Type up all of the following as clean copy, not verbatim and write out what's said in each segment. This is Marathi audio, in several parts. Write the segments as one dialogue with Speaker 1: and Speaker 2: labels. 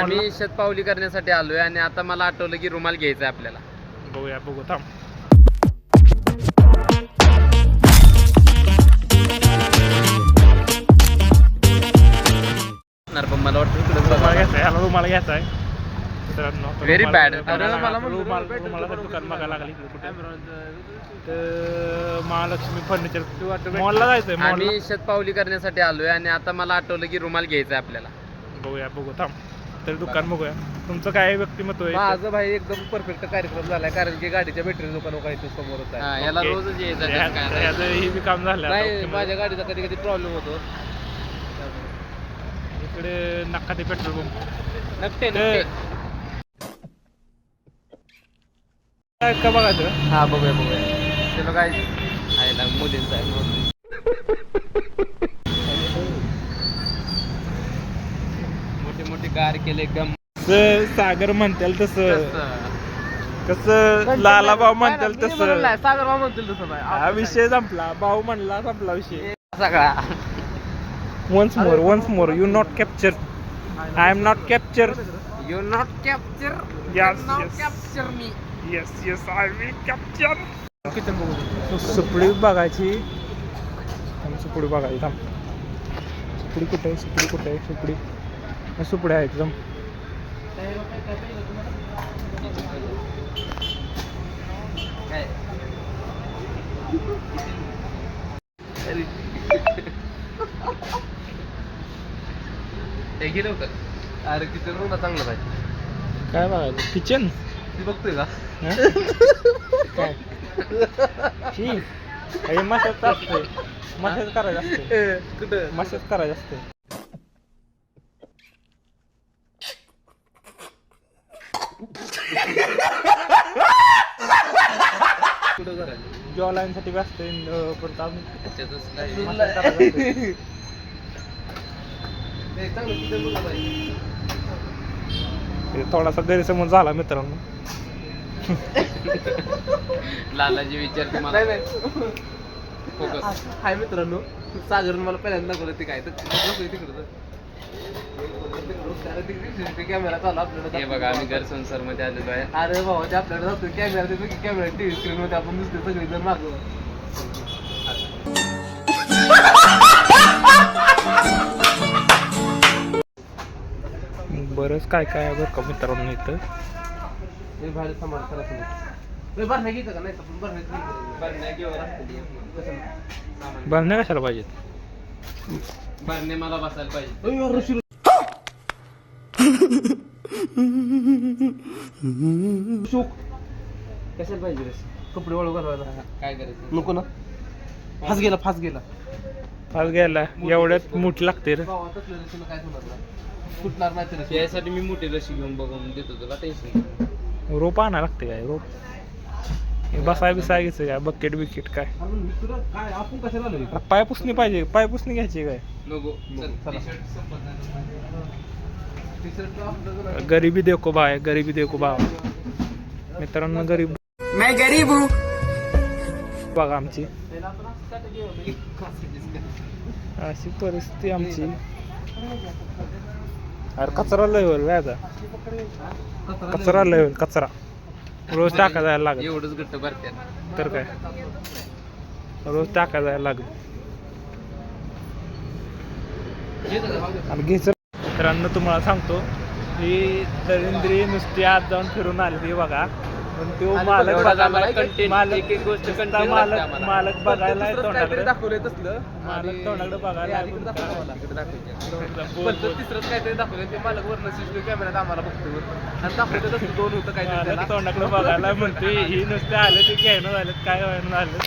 Speaker 1: आम्ही शतपावली करण्यासाठी आलोय आणि आता मला आठवलं की रुमाल घ्यायचा आहे आपल्याला.
Speaker 2: बघूया बघू थांब.
Speaker 1: पण मला वाटतं
Speaker 2: रुमाल घ्यायचा आहे, ह्याला रुमाल घ्यायचा आहे मित्रांनो.
Speaker 1: Very bad.
Speaker 2: रुमाला दुकान बघायला लागली कुठे तर महालक्ष्मी फर्निचर मॉलला जायचंय.
Speaker 1: आम्ही शतपावली करण्यासाठी आलोय आणि आता मला आठवलं की रुमाल घ्यायचा आहे आपल्याला.
Speaker 2: बघूया बघू थांब. तर दुकान बघूया. तुमचं काय व्यक्तिमत्व आहे?
Speaker 3: माझं भाई एकदम परफेक्ट कार्यक्रम झालाय, कारण की गाडीच्या बॅटरी दुकान काय समोरच आहे.
Speaker 1: याला रोजच यायचं.
Speaker 2: याचं हे बी काम झालं
Speaker 3: नाही, माझ्या गाडीचा कधी कधी प्रॉब्लेम होतो.
Speaker 2: इकडे नक्का ते पेट्रोल पंप
Speaker 1: नक्की
Speaker 2: का बघायचं.
Speaker 1: हा बघूया चलो काय आहे ना मुलींचा आहे. मोठी कार केले एकदम
Speaker 2: सागर म्हणतील तसं, कसं लालाभाऊ म्हणतील तसं.
Speaker 3: सागर भाऊ म्हणतील तसं नाही.
Speaker 2: हा विषय संपला. भाऊ म्हणला संपला विषय
Speaker 1: सगळा.
Speaker 2: once more you not capture. I am not capture.
Speaker 1: You not capture.
Speaker 2: Yes,
Speaker 1: Now
Speaker 2: yes.
Speaker 1: capture me.
Speaker 2: Yes I will capture.
Speaker 3: Kitchen बघू.
Speaker 2: सुपडी बघायची. सुपडी बघायची थांब. सुपडी कुठे आहे? सुपडी आहे एकदम.
Speaker 1: गेलो होतं.
Speaker 3: अरे किचन रूम चांगलं पाहिजे.
Speaker 2: काय बघायचं? किचन
Speaker 3: ती बघतोय का?
Speaker 2: काय हे मसाज असते. मसाज करायचं असते.
Speaker 3: कुठं
Speaker 2: मसाज करायचं असते.
Speaker 3: कुठं करायचं?
Speaker 2: जॉ लाईन साठी असते. परत अजून
Speaker 1: त्याच्यातच काय
Speaker 2: मसाज करायचं असते.
Speaker 3: चांगलं किचन बघलं पाहिजे.
Speaker 2: हे थोडासा गैरसमज झाला मित्रांनो.
Speaker 1: लालाजी विचार तुम्हाला
Speaker 3: नाही
Speaker 1: फोकस.
Speaker 3: हाय मित्रांनो, सागरनं मला पहिल्यांदा दाखवलं ते काय तर तिकडं कॅमेरा चालू आपल्याला.
Speaker 1: हे बघा आम्ही घर संसार मध्ये आलेलो आहे.
Speaker 3: अरे बाबा ते आपल्याकडे जातो कॅमेरा, ते कॅमेरा टीव्ही स्क्रीन मध्ये आपण दिसतो सगळे जण मागं.
Speaker 2: बरंच काय आहे बरं का मित्रांनो इथं.
Speaker 3: हे भारी सामान करा तुम्ही. भरण्या घ्यायचं का? नाही तर पण भरण्या घेऊन राहते.
Speaker 2: बांधण्या कशाला पाहिजेत?
Speaker 1: बरणे मला बसायला पाहिजे.
Speaker 3: कशाला पाहिजे रे? कपडे वाळू घालवायला
Speaker 1: काय करायचं?
Speaker 3: नको ना. फास गेला.
Speaker 2: आज घ्यायला एवढ्यात मोठी लागते रे.
Speaker 3: भावा तसलं रेशीला काय होणार नाही. फुटणार नाही तरी.
Speaker 1: यासाठी मी मोठी रशी घेऊन बघून देतो तुला. टेन्शन
Speaker 2: रोप आणायला लागते काय? रोप हे बसाय घ्यायचं काय? बकेट बिकेट काय?
Speaker 3: काय आपण कशाला आलोय?
Speaker 2: पाय पुसणी पाहिजे. पाय पुसणी घ्यायची काय?
Speaker 1: नको.
Speaker 2: गरीबी देखो भाई, गरीबी देखो भाव. मित्रांनो गरीब
Speaker 1: मैं गरीब हूँ.
Speaker 2: बघा आमची अशी परिस्थिती आमची. अरे कचरा लय होईल व्याजा. कचरा लय होईल. कचरा रोज टाका जायला लागेल.
Speaker 1: एवढंच घट्ट भरत्यात
Speaker 2: तर काय रोज टाका जायला लागेल. आणि घ्यायचं. मित्रांनो तुम्हाला सांगतो ही दरिंद्री नुसती आज जाऊन फिरून आली ती बघा. पण तो मालक
Speaker 1: एक गोष्ट
Speaker 2: मालक बघायला तोंडाकडे
Speaker 3: दाखवलंय तसलं.
Speaker 2: मालक तोंडाकडे बघायला
Speaker 3: तिसरंच काहीतरी दाखवलंय. ते मालक वरनं सिस्टम कॅमेऱ्यात आम्हाला बघतो आणि दाखवलं तसं दोन होतं काहीतरी.
Speaker 2: मालक तोंडाकडे बघायला म्हणतोय ही नुसते आले ते घ्यायनं झालं काय व्हायनं झालं.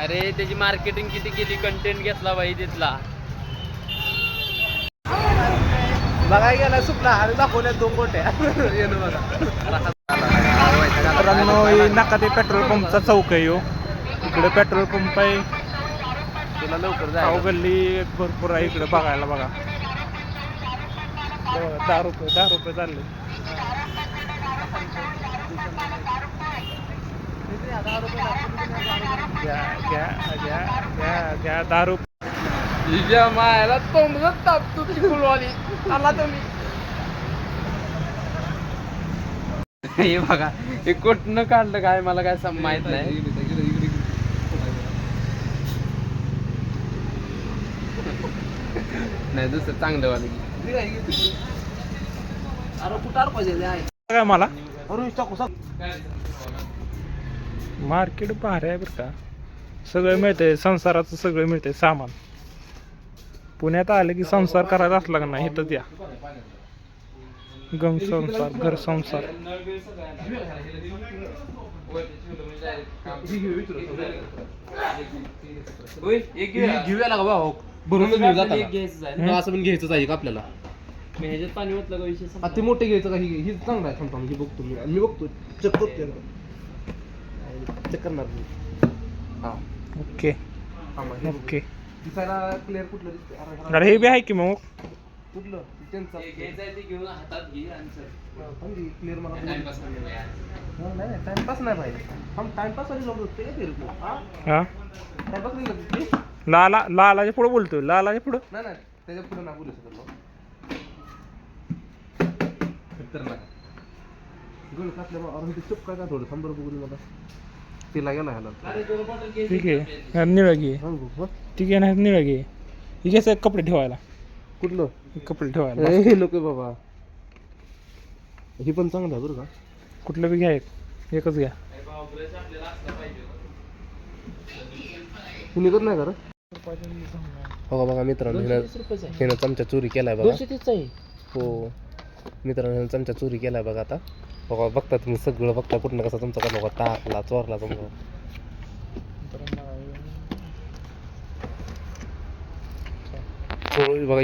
Speaker 1: अरे त्याची मार्केटिंग किती केली. कंटेंट घेतला बाई तिथला.
Speaker 3: बघायला गेला सुपला आणि दाखवल्या 2 गोट्या. येणं बघा.
Speaker 2: मित्रांनो नाका ते पेट्रोल पंपचा चौक आहे हो. इकडे पेट्रोल पंप आहे.
Speaker 3: तुला लवकर
Speaker 2: गाव गल्ली भरपूर आहे इकडे बघायला. बघा 10 रुपये चालले. घ्या 10 रुपये.
Speaker 3: हिच्या मायाला तोंड तापतो ती फुलवाली. आला तुम्ही
Speaker 1: हे बघा हे कुठनं काढलं काय मला काय माहित नाही. नाही दुसरं चांगलं वालं
Speaker 3: अरे कुठार पाहिजे
Speaker 2: काय मला
Speaker 3: अरे टाकू सांग.
Speaker 2: मार्केट भारी आहे बरं का. सगळं मिळतंय, संसाराचं सगळं मिळतंय सामान. पुण्यात आलं की संसार करायचा असला का नाही इथंच या. गम संसार, घर संसार.
Speaker 3: घेऊया लागा भाऊ भरून घेऊन जाता असं पण घ्यायचंच आहे का आपल्याला.
Speaker 1: ह्याच्यात पाणी ओतलं का विषय
Speaker 3: आता ते मोठे घ्यायचं का ही चांगलं आहे. थांबता मी बघतो मी बघतो चेक करतो चेक करणार मी. हा
Speaker 2: ओके ओके.
Speaker 3: दिसायला क्लिअर कुठलं दिसतं
Speaker 2: अरे हे बी आहे की मग
Speaker 3: कुठलं त्यांचं
Speaker 1: घेऊन हातात घे आणि
Speaker 3: क्लिअर मला
Speaker 1: टाइमपास
Speaker 3: नाही टाइमपास नाही पाहिजे. हम टाइमपास आणि लोक ते
Speaker 2: हा
Speaker 3: टाइमपास नाही लागते.
Speaker 2: लालाच्या पुढं बोलतोय, लालाच्या पुढं.
Speaker 3: नाही नाही त्याच्या पुढे नाही बोलू शकत मग तर नाही गळ कापल्या मग ते चुप काय का थोडं 100 रुपये बोलू मला तिला गेला ह्याला.
Speaker 2: ठीक आहे निळा घे. ठीक आहे ना निळा घे. ही कसं कपडे ठेवायला.
Speaker 3: कुठलं
Speaker 2: कपडे ठेवायला
Speaker 3: हे नको बाबा. ही पण चांगलं आहे बरं का.
Speaker 2: कुठलं बी घ्या एकच घ्या.
Speaker 3: तुम्ही करत नाही का हो बघा मित्रांनो हिनं चमचा चोरी केलाय बघा. हो मित्रांनो हिनं चमचा चोरी केलाय बघा. आता बघा बघता तुम्ही सगळं बघता कुठनं कसा चमचा करला बघा. टाकला चोरला चमचा. बघा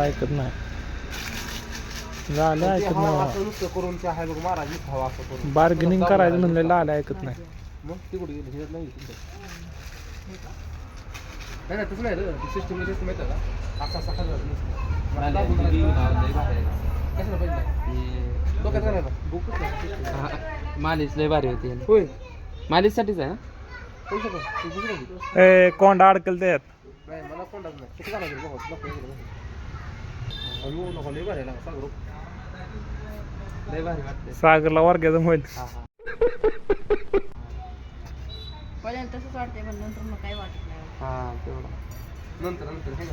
Speaker 2: ऐकत नाही झालं ऐकत नाही.
Speaker 3: नुसतं करून ते आहे बघ महाराज खावा असं करून
Speaker 2: बार्गेनिंग करायचं म्हणलं लाला ऐकत नाही.
Speaker 3: मग ती कुठे गेली हे नाही नाही तसं नाही रे. सिस्टम सिस्टम येतं का असा असा कशाला पाहिजे डोक्यात काय नाही
Speaker 1: मालिश लय भारी होती.
Speaker 3: होय
Speaker 1: मालिश साठीच आहे ना.
Speaker 3: पैसे का तू दुसरं
Speaker 2: ए कोंडा अडकल त्यात.
Speaker 3: नाही मला कोणताच नाही किती काय लागेल बघा लय भारी लागा सांग
Speaker 1: लय भारी वाटते.
Speaker 2: सागरला वर्गाचं होईल.
Speaker 4: पहिल्यांदा तसंच वाटतंय पण नंतर मग काही वाटत नाही.
Speaker 3: हा तेवढा नंतर नंतर हे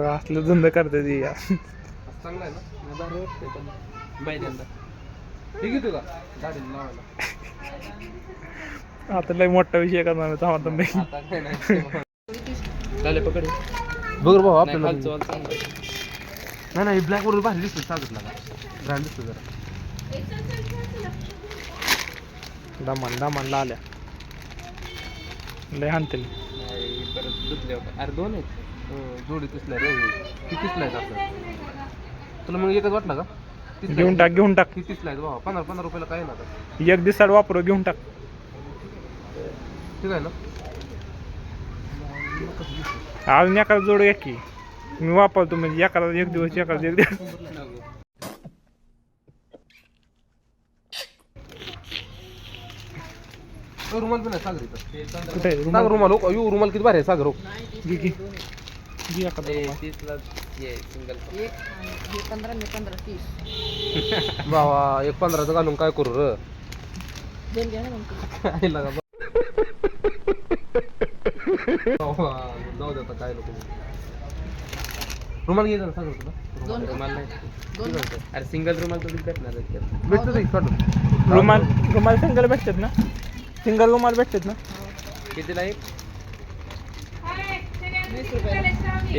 Speaker 2: असलं धंदा करते ती या.
Speaker 3: चांगला आहे ना भारी वाटतंय पण पहिल्यांदा हे घेतो का गाडीला लावायला.
Speaker 2: आता लय मोठा विषय करणार मी थांबा तुम्ही.
Speaker 3: आता काय नाही
Speaker 1: चालेल पकड.
Speaker 3: बघ भाऊ आपल्याला
Speaker 1: खालचं वाल चांगलं.
Speaker 3: नाही नाही ब्लॅक वर भारी दिसतो सांगितलं का ब्रँड दिसतो जरा.
Speaker 2: दमान आल्या लय हाणतील.
Speaker 1: परत दुसले अरे दोन आहेत.
Speaker 3: जोडी तिसला रे ती तिसला आहे आपल्याला. तुला मग एकच वाटला का
Speaker 2: घेऊन टाक
Speaker 3: ती तिसला आहे भाऊ. 15 रुपयाला काय ना आता
Speaker 2: एक दिवसाड वापरू घेऊन टाक.
Speaker 3: ठीक आहे ना.
Speaker 2: अजून एखादा जोड घ्या की मी वापरतो म्हणजे एखादा एक दिवस एखादा एक दिवस.
Speaker 3: रुमाल पण आहे सागर इथं.
Speaker 2: कुठे आहे?
Speaker 3: सागर रुमाल हो रुमाल किती भारी आहे सागर हो.
Speaker 2: घे एखादा रुमाल.
Speaker 1: 30ला ये सिंगल.
Speaker 4: एक हे 15 मी 15 30
Speaker 3: बाबा एक 15चं घालून काय करू र.
Speaker 4: दोन घ्या ना मग.
Speaker 3: काय लागा जाऊ दे आता काय नको. रुमाल घ्यायचा ना सागर तुला.
Speaker 4: दोन
Speaker 1: रुमाल नाही.
Speaker 4: दोन
Speaker 1: अरे सिंगल रुमाल तुम्ही भेटणार आहेत.
Speaker 3: भेटतो ते काढून.
Speaker 2: रुमाल सिंगल भेटतात ना. सिंगल रुमाल भेटतात ना.
Speaker 1: कितीला एक
Speaker 4: 20 रुपये.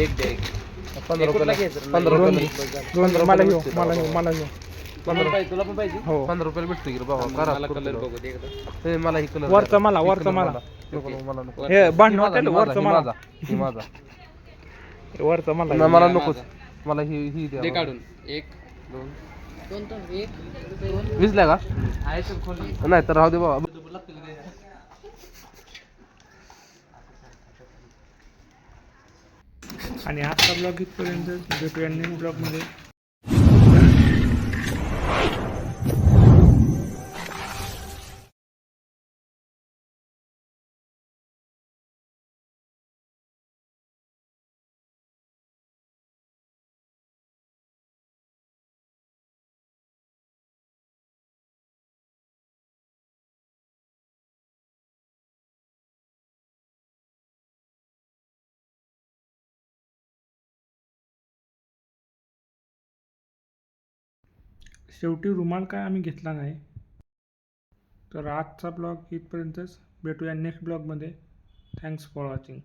Speaker 1: एक दे.
Speaker 3: 15 रुपयाला
Speaker 1: घ्यायचं.
Speaker 3: 15
Speaker 2: दोन
Speaker 3: रुपयाला
Speaker 2: मला घेऊ मला घेऊ.
Speaker 3: 15
Speaker 1: पाहिजे तुला पण पाहिजे.
Speaker 2: हो
Speaker 3: 15 रुपयाला भेटतो की रे बाबा. करा
Speaker 1: मला कलर बघू दे एकदा.
Speaker 3: हे मला ही कलर
Speaker 2: वरचा मला
Speaker 3: नको मला नको.
Speaker 2: हे भांडण
Speaker 3: माझा,
Speaker 2: होतं
Speaker 3: ही
Speaker 2: वरचं मला
Speaker 3: माझा ही माझा
Speaker 2: वरचं मला
Speaker 3: नाही, मला
Speaker 1: माझा.
Speaker 3: नकोच. मला ही
Speaker 1: दे
Speaker 3: द्या
Speaker 1: काढून. एक दोन
Speaker 4: दोन तर एक दोन
Speaker 3: विसल्या का
Speaker 1: आहे तर खोल.
Speaker 3: नाही तर राहू दे बाबा.
Speaker 2: आणि आजचा ब्लॉग इथपर्यंत. भेटूया नेक्स्ट ब्लॉगमध्ये. शेवटी रुमाल काय आम्ही घेतला नाही. तर आजचा ब्लॉग इथपर्यंतच. भेटूया नेक्स्ट ब्लॉगमध्ये. Thanks for watching.